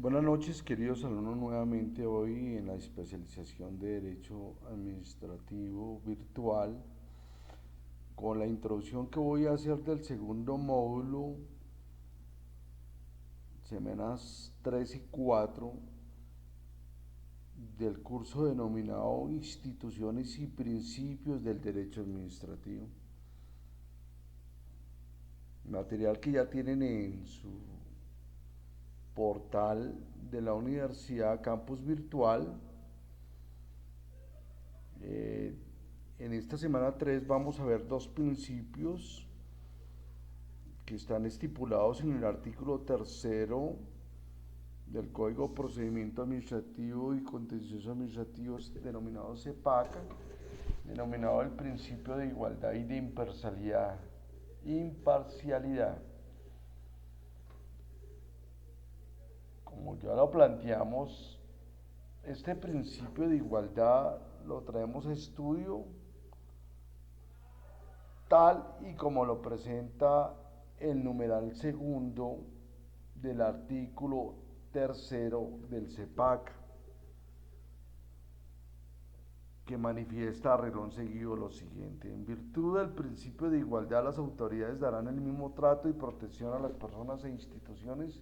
Buenas noches, queridos alumnos, nuevamente hoy en la especialización de Derecho Administrativo Virtual, con la introducción que voy a hacer del segundo módulo, semanas 3 y 4, del curso denominado Instituciones y Principios del Derecho Administrativo. Material que ya tienen en su portal de la Universidad Campus Virtual. Eh, en esta semana 3 vamos a ver dos principios que están estipulados en el artículo tercero del Código de Procedimiento Administrativo y Contencioso Administrativo, denominado CEPACA, denominado el principio de igualdad y de imparcialidad. Como ya lo planteamos, este principio de igualdad lo traemos a estudio tal y como lo presenta el numeral segundo del artículo tercero del CEPAC, que manifiesta a renglón seguido lo siguiente: en virtud del principio de igualdad, las autoridades darán el mismo trato y protección a las personas e instituciones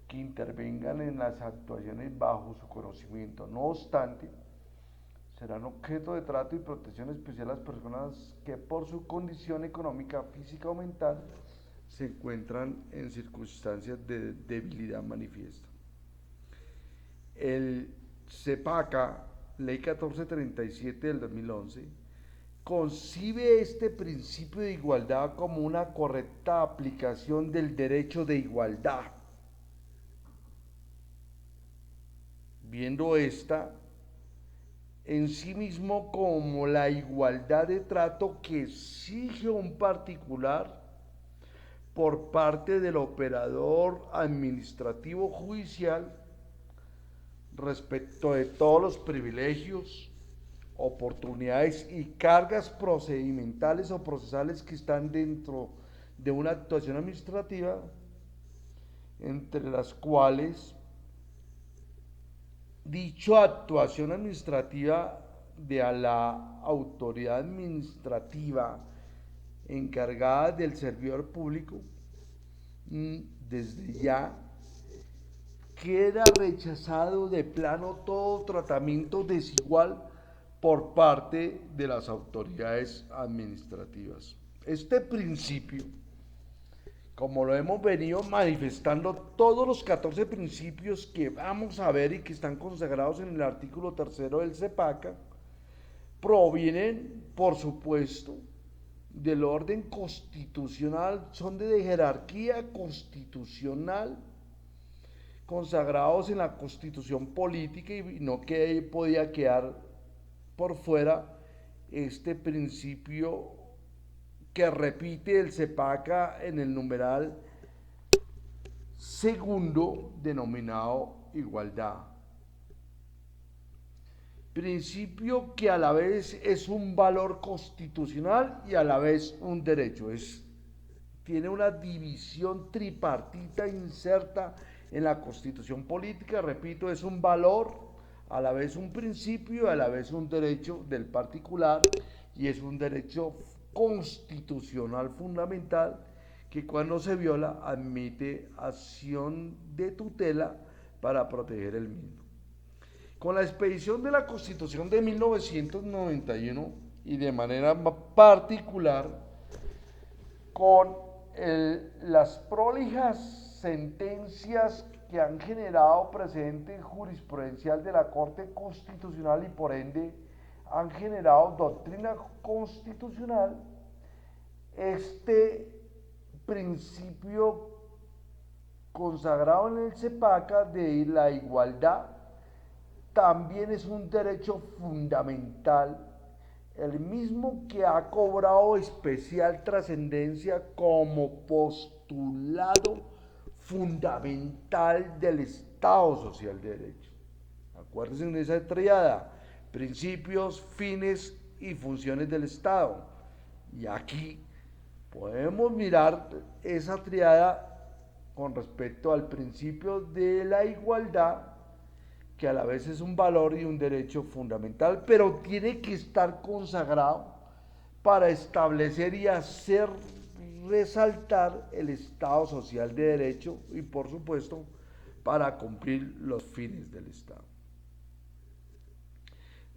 que intervengan en las actuaciones bajo su conocimiento. No obstante, serán objeto de trato y protección especial las personas que por su condición económica, física o mental se encuentran en circunstancias de debilidad manifiesta. El CEPACA, Ley 1437 del 2011, concibe este principio de igualdad como una correcta aplicación del derecho de igualdad, viendo esta en sí mismo como la igualdad de trato que exige un particular por parte del operador administrativo judicial respecto de todos los privilegios, oportunidades y cargas procedimentales o procesales que están dentro de una actuación administrativa, entre las cuales dicha actuación administrativa de a la autoridad administrativa encargada del servidor público, desde ya queda rechazado de plano todo tratamiento desigual por parte de las autoridades administrativas. Este principio, como lo hemos venido manifestando, todos los 14 principios que vamos a ver y que están consagrados en el artículo tercero del CEPACA, provienen, por supuesto, del orden constitucional, son de jerarquía constitucional, consagrados en la Constitución política, y no que podía quedar por fuera este principio que repite el CEPACA en el numeral segundo denominado igualdad. Principio que a la vez es un valor constitucional y a la vez un derecho. Tiene una división tripartita inserta en la Constitución política. Repito, es un valor, a la vez un principio, a la vez un derecho del particular, y es un derecho constitucional fundamental que, cuando se viola, admite acción de tutela para proteger el mismo. Con la expedición de la Constitución de 1991 y de manera particular con las prolijas sentencias que han generado precedente jurisprudencial de la Corte Constitucional y por ende han generado doctrina constitucional, este principio consagrado en el CEPACA de la igualdad también es un derecho fundamental, el mismo que ha cobrado especial trascendencia como postulado fundamental del Estado Social de Derecho. Acuérdense de esa triada: principios, fines y funciones del Estado. Y aquí podemos mirar esa triada con respecto al principio de la igualdad, que a la vez es un valor y un derecho fundamental, pero tiene que estar consagrado para establecer y hacer resaltar el Estado social de derecho y, por supuesto, para cumplir los fines del Estado.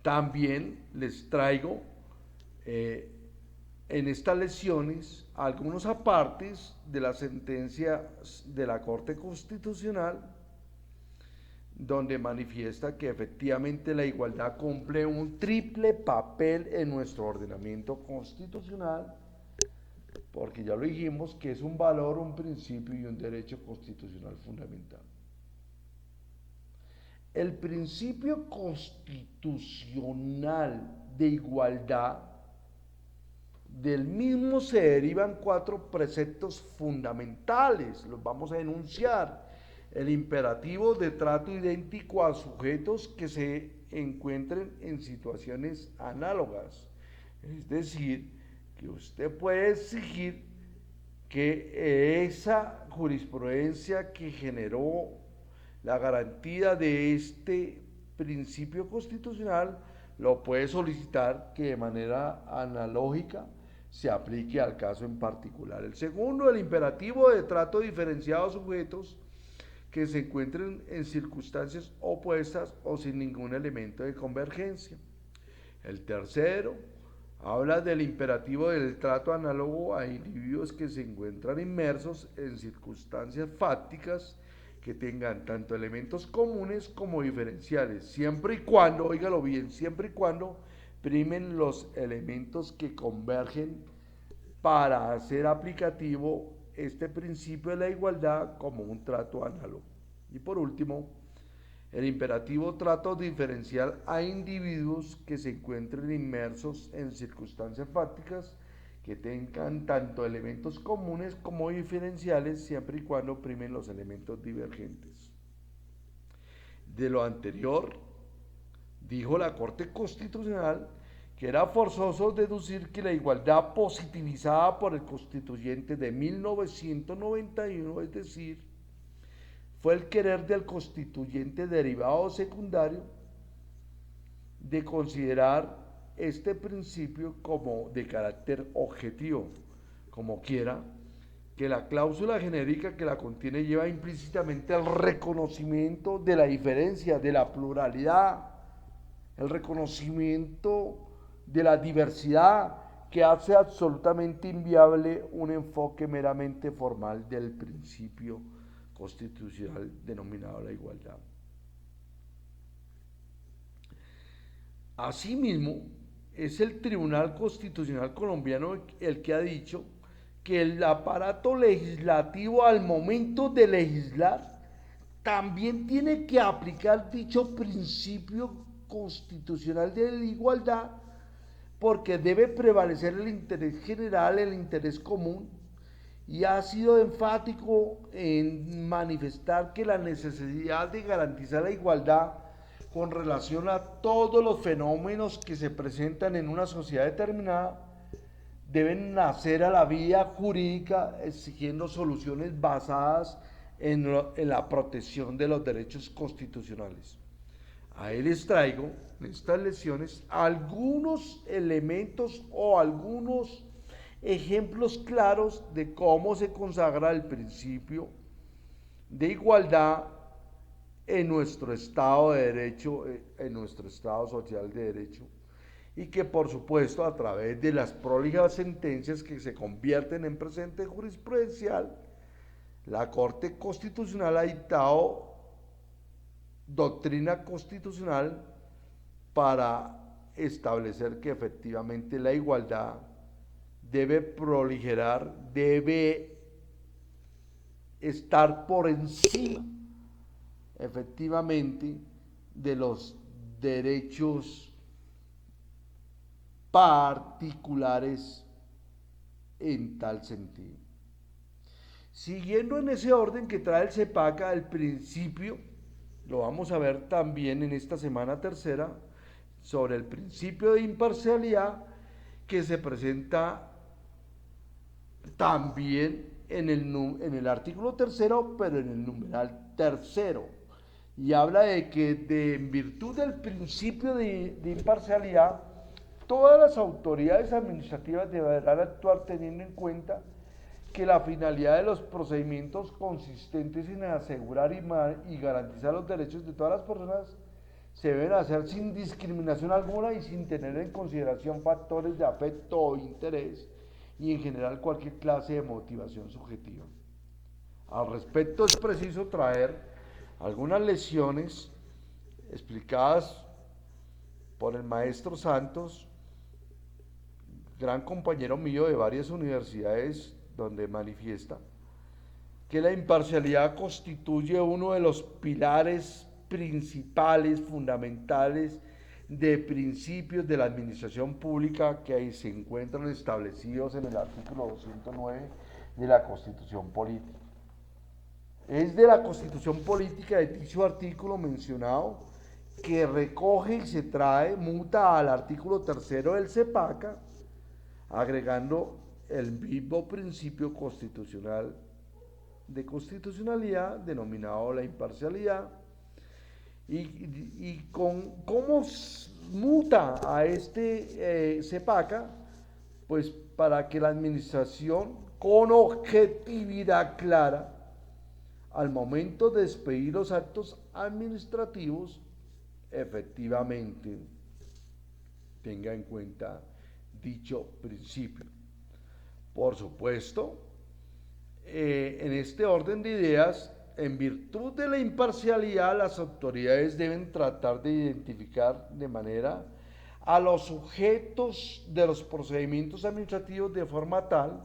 También les traigo en estas lecciones algunos apartes de la sentencia de la Corte Constitucional, donde manifiesta que efectivamente la igualdad cumple un triple papel en nuestro ordenamiento constitucional, porque ya lo dijimos que es un valor, un principio y un derecho constitucional fundamental. El principio constitucional de igualdad, del mismo se derivan 4 preceptos fundamentales, los vamos a enunciar. El imperativo de trato idéntico a sujetos que se encuentren en situaciones análogas. Es decir, que usted puede exigir que esa jurisprudencia que generó la garantía de este principio constitucional lo puede solicitar que de manera analógica se aplique al caso en particular. El segundo, el imperativo de trato diferenciado a sujetos que se encuentren en circunstancias opuestas o sin ningún elemento de convergencia. El tercero, habla del imperativo del trato análogo a individuos que se encuentran inmersos en circunstancias fácticas que tengan tanto elementos comunes como diferenciales, siempre y cuando, óigalo bien, siempre y cuando primen los elementos que convergen para hacer aplicativo este principio de la igualdad como un trato análogo. Y por último, el imperativo trato diferencial a individuos que se encuentren inmersos en circunstancias fácticas que tengan tanto elementos comunes como diferenciales siempre y cuando primen los elementos divergentes. De lo anterior, dijo la Corte Constitucional que era forzoso deducir que la igualdad positivizada por el constituyente de 1991, es decir, fue el querer del constituyente derivado secundario de considerar este principio como de carácter objetivo, como quiera, que la cláusula genérica que la contiene lleva implícitamente el reconocimiento de la diferencia, de la pluralidad, el reconocimiento de la diversidad, que hace absolutamente inviable un enfoque meramente formal del principio constitucional denominado la igualdad. Asimismo, es el Tribunal Constitucional colombiano el que ha dicho que el aparato legislativo al momento de legislar también tiene que aplicar dicho principio constitucional de la igualdad, porque debe prevalecer el interés general, el interés común, y ha sido enfático en manifestar que la necesidad de garantizar la igualdad con relación a todos los fenómenos que se presentan en una sociedad determinada deben nacer a la vía jurídica exigiendo soluciones basadas en la protección de los derechos constitucionales. Ahí les traigo en estas lecciones algunos elementos o algunos ejemplos claros de cómo se consagra el principio de igualdad en nuestro Estado de Derecho, en nuestro Estado social de Derecho, y que por supuesto a través de las prolijas sentencias que se convierten en presente jurisprudencial, la Corte Constitucional ha dictado doctrina constitucional para establecer que efectivamente la igualdad debe proligerar, debe estar por encima efectivamente de los derechos particulares en tal sentido. Siguiendo en ese orden que trae el CEPACA, el principio, lo vamos a ver también en esta semana tercera, sobre el principio de imparcialidad que se presenta también en el artículo tercero, pero en el numeral tercero. Y habla de que en virtud del principio de imparcialidad, todas las autoridades administrativas deberán actuar teniendo en cuenta que la finalidad de los procedimientos consistentes en asegurar y garantizar los derechos de todas las personas se deben hacer sin discriminación alguna y sin tener en consideración factores de afecto o interés y en general cualquier clase de motivación subjetiva. Al respecto es preciso traer algunas lecciones explicadas por el maestro Santos, gran compañero mío de varias universidades, donde manifiesta que la imparcialidad constituye uno de los pilares principales, fundamentales de principios de la administración pública que ahí se encuentran establecidos en el artículo 209 de la Constitución Política. Es de la Constitución Política de dicho artículo mencionado que recoge y se trae, muta al artículo tercero del CEPACA, agregando el mismo principio constitucional de constitucionalidad denominado la imparcialidad y con cómo muta a este CEPACA, pues para que la administración con objetividad clara al momento de expedir los actos administrativos efectivamente tenga en cuenta dicho principio. Por supuesto, en este orden de ideas, en virtud de la imparcialidad, las autoridades deben tratar de identificar de manera a los sujetos de los procedimientos administrativos de forma tal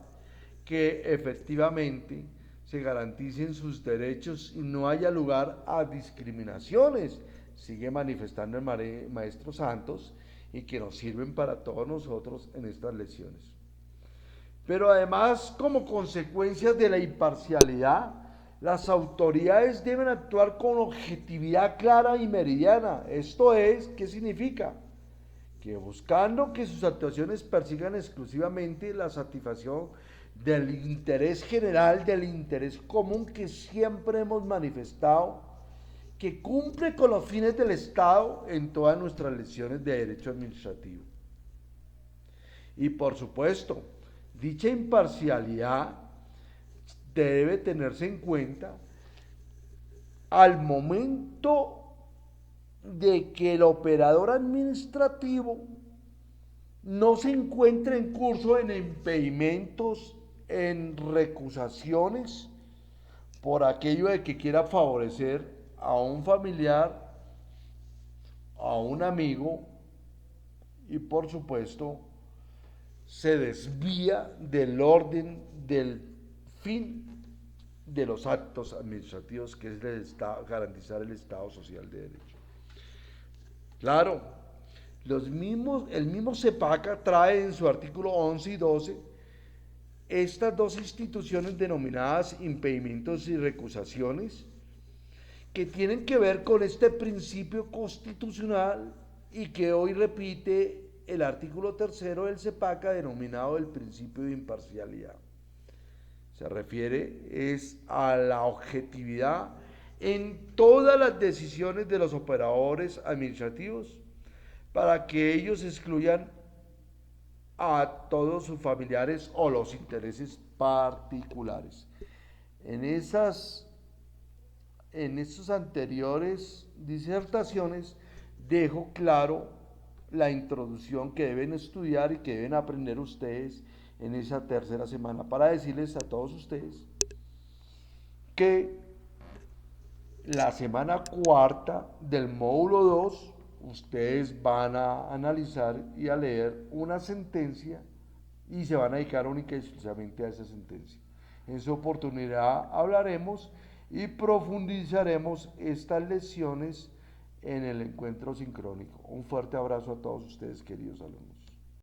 que efectivamente se garanticen sus derechos y no haya lugar a discriminaciones, sigue manifestando el maestro Santos, y que nos sirven para todos nosotros en estas lecciones. Pero además, como consecuencia de la imparcialidad, las autoridades deben actuar con objetividad clara y meridiana. Esto es, ¿qué significa? Que buscando que sus actuaciones persigan exclusivamente la satisfacción del interés general, del interés común que siempre hemos manifestado, que cumple con los fines del Estado en todas nuestras lecciones de derecho administrativo. Y por supuesto, dicha imparcialidad debe tenerse en cuenta al momento de que el operador administrativo no se encuentre en curso en impedimentos, en recusaciones, por aquello de que quiera favorecer a un familiar, a un amigo y por supuesto se desvía del orden del fin de los actos administrativos, que es garantizar el Estado Social de Derecho. Claro, el mismo CEPACA trae en su artículo 11 y 12 estas dos instituciones denominadas impedimentos y recusaciones, que tienen que ver con este principio constitucional y que hoy repite el artículo tercero del CEPACA denominado el principio de imparcialidad. Se refiere a la objetividad en todas las decisiones de los operadores administrativos para que ellos excluyan a todos sus familiares o los intereses particulares. En estas anteriores disertaciones dejo claro la introducción que deben estudiar y que deben aprender ustedes en esa tercera semana, para decirles a todos ustedes que la semana cuarta del módulo 2 ustedes van a analizar y a leer una sentencia y se van a dedicar única y exclusivamente a esa sentencia. En su oportunidad hablaremos y profundizaremos estas lecciones en el encuentro sincrónico. Un fuerte abrazo a todos ustedes, queridos alumnos.